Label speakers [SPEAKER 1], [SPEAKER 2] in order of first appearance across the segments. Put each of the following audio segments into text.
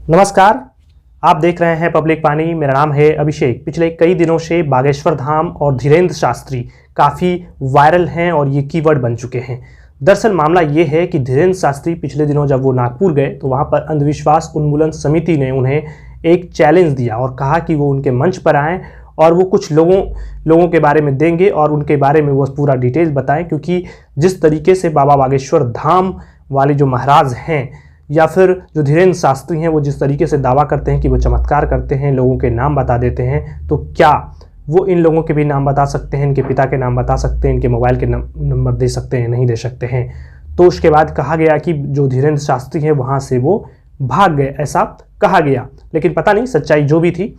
[SPEAKER 1] नमस्कार, आप देख रहे हैं पब्लिक वाणी। मेरा नाम है अभिषेक। पिछले कई दिनों से बागेश्वर धाम और धीरेन्द्र शास्त्री काफ़ी वायरल हैं और ये कीवर्ड बन चुके हैं। दरअसल मामला ये है कि धीरेन्द्र शास्त्री पिछले दिनों जब वो नागपुर गए तो वहाँ पर अंधविश्वास उन्मूलन समिति ने उन्हें एक चैलेंज दिया और कहा कि वो उनके मंच पर आएँ और वो कुछ लोगों के बारे में देंगे और उनके बारे में वो पूरा डिटेल्स बताएं, क्योंकि जिस तरीके से बाबा बागेश्वर धाम वाले जो महाराज हैं या फिर जो धीरेन्द्र शास्त्री हैं वो जिस तरीके से दावा करते हैं कि वो चमत्कार करते हैं, लोगों के नाम बता देते हैं, तो क्या वो इन लोगों के भी नाम बता सकते हैं, इनके पिता के नाम बता सकते हैं, इनके मोबाइल के नंबर दे सकते हैं, नहीं दे सकते हैं। तो उसके बाद कहा गया कि जो धीरेन्द्र शास्त्री हैं वहाँ से वो भाग गए, ऐसा कहा गया। लेकिन पता नहीं सच्चाई जो भी थी,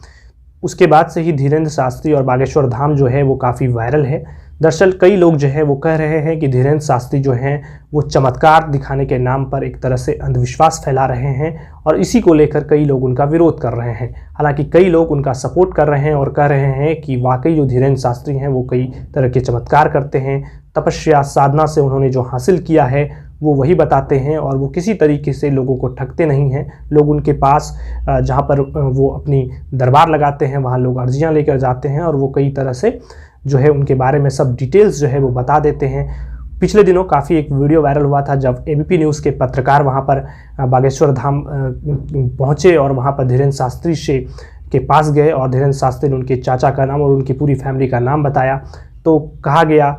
[SPEAKER 1] उसके बाद से ही धीरेन्द्र शास्त्री और बागेश्वर धाम जो है वो काफ़ी वायरल है। दरअसल कई लोग जो है वो कह रहे हैं कि धीरेन्द्र शास्त्री जो हैं वो चमत्कार दिखाने के नाम पर एक तरह से अंधविश्वास फैला रहे हैं और इसी को लेकर कई लोग उनका विरोध कर रहे हैं। हालांकि कई लोग उनका सपोर्ट कर रहे हैं और कह रहे हैं कि वाकई जो धीरेन्द्र शास्त्री हैं वो कई तरह के चमत्कार करते हैं, तपस्या साधना से उन्होंने जो हासिल किया है वो वही बताते हैं और वो किसी तरीके से लोगों को ठगते नहीं हैं। लोग उनके पास जहाँ पर वो अपनी दरबार लगाते हैं वहाँ लोग अर्जियाँ लेकर जाते हैं और वो कई तरह से जो है उनके बारे में सब डिटेल्स जो है वो बता देते हैं। पिछले दिनों काफ़ी एक वीडियो वायरल हुआ था जब एबीपी न्यूज़ के पत्रकार वहाँ पर बागेश्वर धाम पहुँचे और वहाँ पर धीरेन्द्र शास्त्री से के पास गए और धीरेन्द्र शास्त्री ने उनके चाचा का नाम और उनकी पूरी फैमिली का नाम बताया। तो कहा गया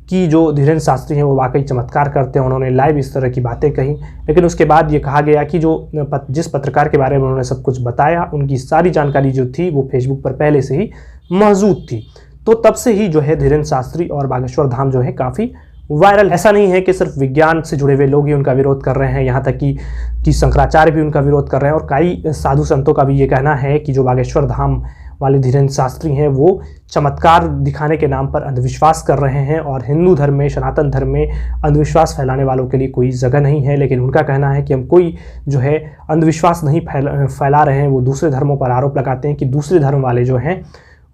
[SPEAKER 1] कि जो धीरेन्द्र शास्त्री हैं वो वाकई चमत्कार करते हैं, उन्होंने लाइव इस तरह की बातें कही। लेकिन उसके बाद ये कहा गया कि जिस पत्रकार के बारे में उन्होंने सब कुछ बताया उनकी सारी जानकारी जो थी वो फेसबुक पर पहले से ही मौजूद थी। तो तब से ही जो है धीरेन्द्र शास्त्री और बागेश्वर धाम जो है काफ़ी वायरल। ऐसा नहीं है कि सिर्फ विज्ञान से जुड़े हुए लोग ही उनका विरोध कर रहे हैं, यहाँ तक कि शंकराचार्य भी उनका विरोध कर रहे हैं और कई साधु संतों का भी ये कहना है कि जो बागेश्वर धाम वाले धीरेन्द्र शास्त्री हैं वो चमत्कार दिखाने के नाम पर अंधविश्वास कर रहे हैं और हिंदू धर्म में, सनातन धर्म में अंधविश्वास फैलाने वालों के लिए कोई जगह नहीं है। लेकिन उनका कहना है कि हम कोई जो है अंधविश्वास नहीं फैला रहे हैं। वो दूसरे धर्मों पर आरोप लगाते हैं कि दूसरे धर्म वाले जो हैं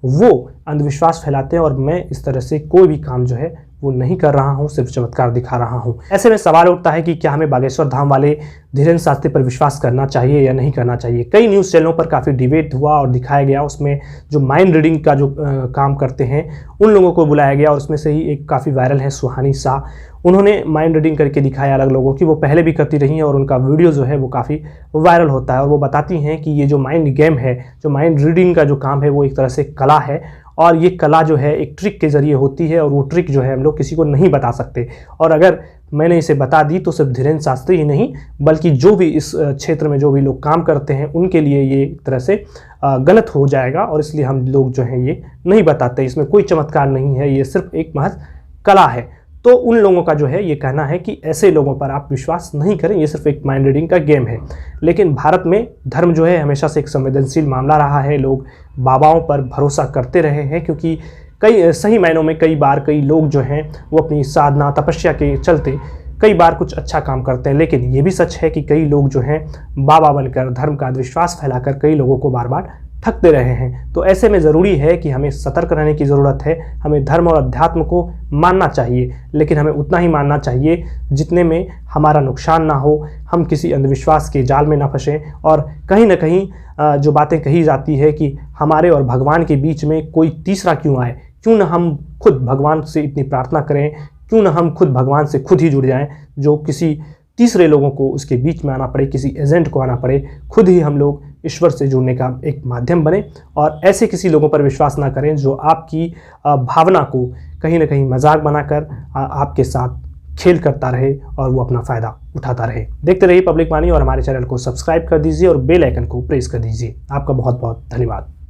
[SPEAKER 1] वो अंधविश्वास फैलाते हैं और मैं इस तरह से कोई भी काम जो है वो नहीं कर रहा हूँ, सिर्फ चमत्कार दिखा रहा हूँ। ऐसे में सवाल उठता है कि क्या हमें बागेश्वर धाम वाले धीरेन्द्र शास्त्री पर विश्वास करना चाहिए या नहीं करना चाहिए। कई न्यूज़ चैनलों पर काफ़ी डिबेट हुआ और दिखाया गया, उसमें जो माइंड रीडिंग का जो काम करते हैं उन लोगों को बुलाया गया और उसमें से ही एक काफ़ी वायरल है सुहानी शाह। उन्होंने माइंड रीडिंग करके दिखाया अलग लोगों की, वो पहले भी करती रही हैं और उनका वीडियो जो है वो काफ़ी वायरल होता है और वो बताती हैं कि ये जो माइंड गेम है, जो माइंड रीडिंग का जो काम है वो एक तरह से कला है और ये कला जो है एक ट्रिक के ज़रिए होती है और वो ट्रिक जो है हम लोग किसी को नहीं बता सकते। और अगर मैंने इसे बता दी तो सिर्फ धीरेन्द्र शास्त्री ही नहीं बल्कि जो भी इस क्षेत्र में जो भी लोग काम करते हैं उनके लिए ये एक तरह से गलत हो जाएगा और इसलिए हम लोग जो हैं ये नहीं बताते। इसमें कोई चमत्कार नहीं है, ये सिर्फ एक महज कला है। तो उन लोगों का जो है ये कहना है कि ऐसे लोगों पर आप विश्वास नहीं करें, ये सिर्फ एक माइंड रीडिंग का गेम है। लेकिन भारत में धर्म जो है हमेशा से एक संवेदनशील मामला रहा है। लोग बाबाओं पर भरोसा करते रहे हैं क्योंकि कई सही मायनों में कई बार कई लोग जो हैं वो अपनी साधना तपस्या के चलते कई बार कुछ अच्छा काम करते हैं। लेकिन ये भी सच है कि कई लोग जो हैं बाबा बनकर धर्म का अंधविश्वास फैलाकर कई लोगों को बार बार ठगते रहे हैं। तो ऐसे में ज़रूरी है कि हमें सतर्क रहने की ज़रूरत है। हमें धर्म और अध्यात्म को मानना चाहिए, लेकिन हमें उतना ही मानना चाहिए जितने में हमारा नुकसान ना हो, हम किसी अंधविश्वास के जाल में ना फंसें। और कहीं ना कहीं जो बातें कही जाती है कि हमारे और भगवान के बीच में कोई तीसरा क्यों आए, क्यों ना हम खुद भगवान से इतनी प्रार्थना करें, क्यों ना हम खुद भगवान से खुद ही जुड़ जाएं, जो किसी तीसरे लोगों को उसके बीच में आना पड़े, किसी एजेंट को आना पड़े, खुद ही हम लोग ईश्वर से जुड़ने का एक माध्यम बने। और ऐसे किसी लोगों पर विश्वास ना करें जो आपकी भावना को कहीं ना कहीं मजाक बनाकर आपके साथ खेल करता रहे और वो अपना फ़ायदा उठाता रहे। देखते रहिए पब्लिक वाणी और हमारे चैनल को सब्सक्राइब कर दीजिए और बेल आइकन को प्रेस कर दीजिए। आपका बहुत बहुत धन्यवाद।